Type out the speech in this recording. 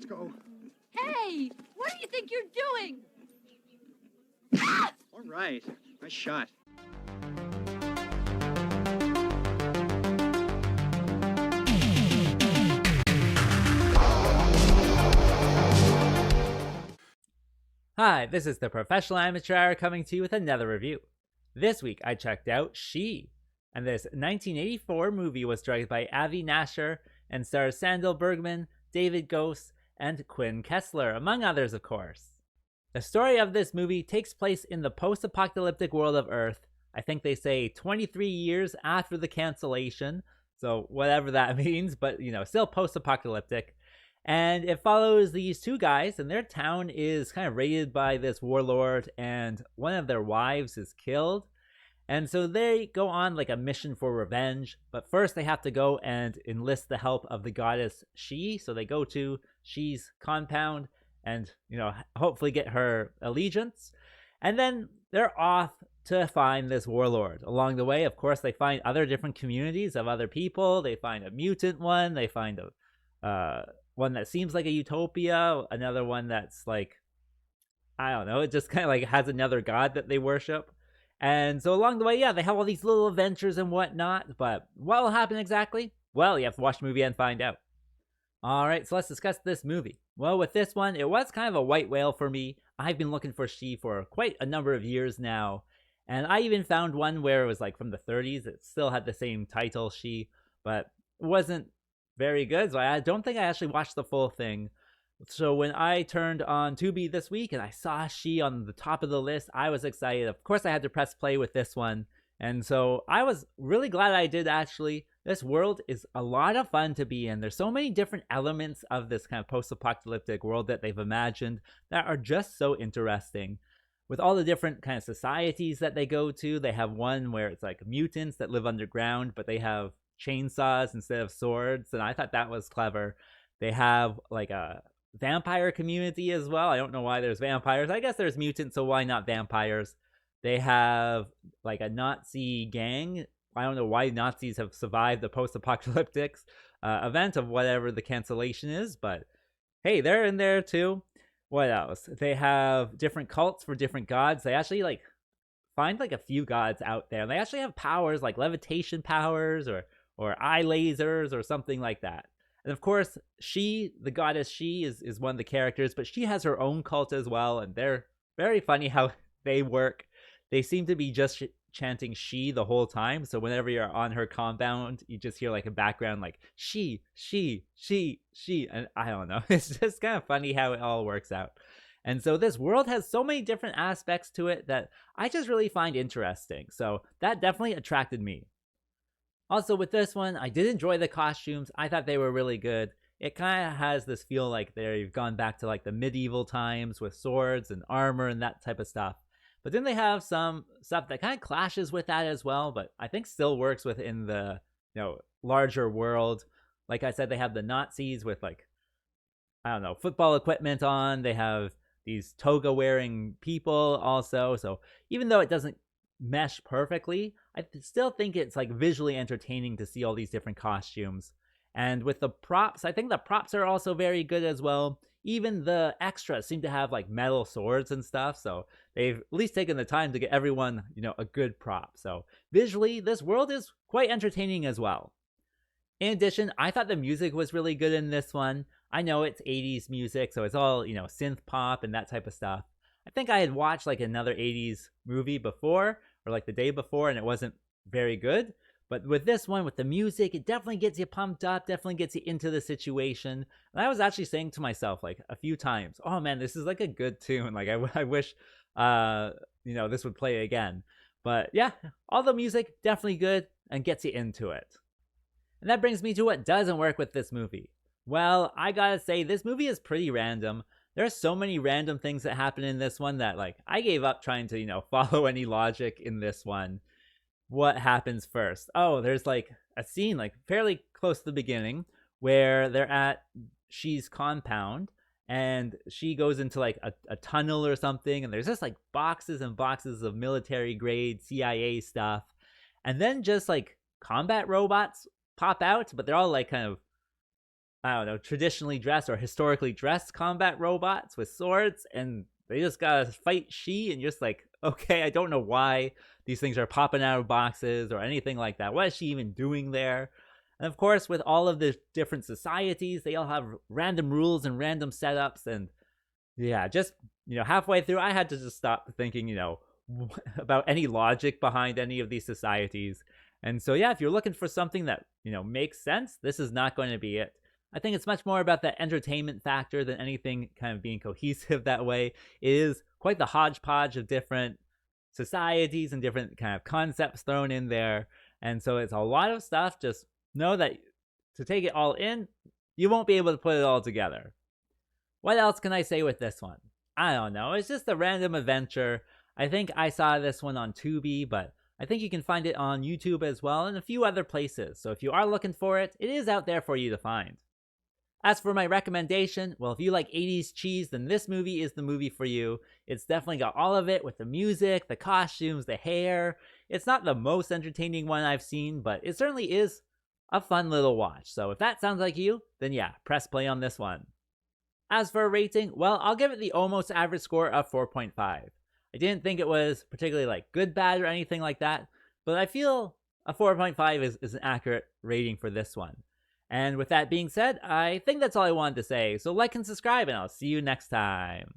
let's go. Hey, what do you think you're doing? All right, nice shot. Hi, this is the Professional Amateur Hour coming to you with another review. This week I checked out She, and this 1984 movie was directed by Avi Nasher and stars Sandahl, Bergman, David Gose, and Quinn Kessler, among others of course. The story of this movie takes place in the post-apocalyptic world of Earth. I think they say 23 years after the cancellation, so whatever that means, but still post-apocalyptic. And it follows these two guys, and their town is kind of raided by this warlord, and one of their wives is killed. And so they go on like a mission for revenge, but first they have to go and enlist the help of the goddess She. So they go to She's compound and, hopefully get her allegiance. And then they're off to find this warlord. Along the way, of course, they find other different communities of other people. They find a mutant one. They find a one that seems like a utopia, another one that's like, I don't know, it just kind of like has another god that they worship. And so along the way, they have all these little adventures and whatnot, but what will happen exactly? Well, you have to watch the movie and find out. Alright, so let's discuss this movie. Well, with this one, it was kind of a white whale for me. I've been looking for She for quite a number of years now, and I even found one where it was like from the 30s. It still had the same title, She, but it wasn't very good, so I don't think I actually watched the full thing. So when I turned on Tubi this week and I saw She on the top of the list, I was excited. Of course, I had to press play with this one, and so I was really glad I did actually. This world is a lot of fun to be in. There's so many different elements of this kind of post-apocalyptic world that they've imagined that are just so interesting. With all the different kind of societies that they go to, they have one where it's like mutants that live underground, but they have chainsaws instead of swords, and I thought that was clever. They have like a vampire community as well. I don't know why there's vampires. I guess there's mutants, so why not vampires? They have like a Nazi gang. I don't know why Nazis have survived the post-apocalyptic event of whatever the cancellation is, but hey, they're in there too. What else? They have different cults for different gods. They actually like find like a few gods out there. They actually have powers like levitation powers or eye lasers or something like that. And of course, She, the goddess She, is one of the characters, but she has her own cult as well, and they're very funny how they work. They seem to be just chanting She the whole time, so whenever you're on her compound, you just hear like a background like She, She, She, She, and I don't know. It's just kind of funny how it all works out. And so this world has so many different aspects to it that I just really find interesting, so that definitely attracted me. Also with this one, I did enjoy the costumes. I thought they were really good. It kind of has this feel like they've gone back to like the medieval times with swords and armor and that type of stuff. But then they have some stuff that kind of clashes with that as well, but I think still works within the larger world. Like I said, they have the Nazis with like, I don't know, football equipment on. They have these toga wearing people also. So even though it doesn't mesh perfectly, I still think it's like visually entertaining to see all these different costumes. And with the props, I think the props are also very good as well. Even the extras seem to have like metal swords and stuff, so they've at least taken the time to get everyone a good prop. So visually, this world is quite entertaining as well. In addition, I thought the music was really good in this one. I know it's 80s music, so it's all synth pop and that type of stuff. I think I had watched like another 80s movie before, or like the day before, and it wasn't very good. But with this one, with the music, it definitely gets you pumped up, definitely gets you into the situation. And I was actually saying to myself like a few times, oh man, this is like a good tune. Like I wish, this would play again. But yeah, all the music, definitely good and gets you into it. And that brings me to what doesn't work with this movie. Well, I gotta say, this movie is pretty random. There's so many random things that happen in this one that like I gave up trying to follow any logic in this one. What happens first? Oh, there's like a scene like fairly close to the beginning where they're at She's compound and she goes into like a tunnel or something, and there's just like boxes and boxes of military grade CIA stuff, and then just like combat robots pop out, but they're all like kind of I don't know, traditionally dressed or historically dressed combat robots with swords, and they just gotta fight she, and you're just like, okay, I don't know why these things are popping out of boxes or anything like that. What is she even doing there? And of course, with all of the different societies, they all have random rules and random setups, and yeah, just, halfway through, I had to just stop thinking, about any logic behind any of these societies. And so, yeah, if you're looking for something that, makes sense, this is not going to be it. I think it's much more about that entertainment factor than anything kind of being cohesive that way. It is quite the hodgepodge of different societies and different kind of concepts thrown in there. And so it's a lot of stuff. Just know that to take it all in, you won't be able to put it all together. What else can I say with this one? I don't know. It's just a random adventure. I think I saw this one on Tubi, but I think you can find it on YouTube as well and a few other places. So if you are looking for it, it is out there for you to find. As for my recommendation, well, if you like 80s cheese, then this movie is the movie for you. It's definitely got all of it with the music, the costumes, the hair. It's not the most entertaining one I've seen, but it certainly is a fun little watch. So if that sounds like you, then yeah, press play on this one. As for a rating, well, I'll give it the almost average score of 4.5. I didn't think it was particularly good, bad, or anything like that, but I feel a 4.5 is an accurate rating for this one. And with that being said, I think that's all I wanted to say. So like and subscribe, and I'll see you next time.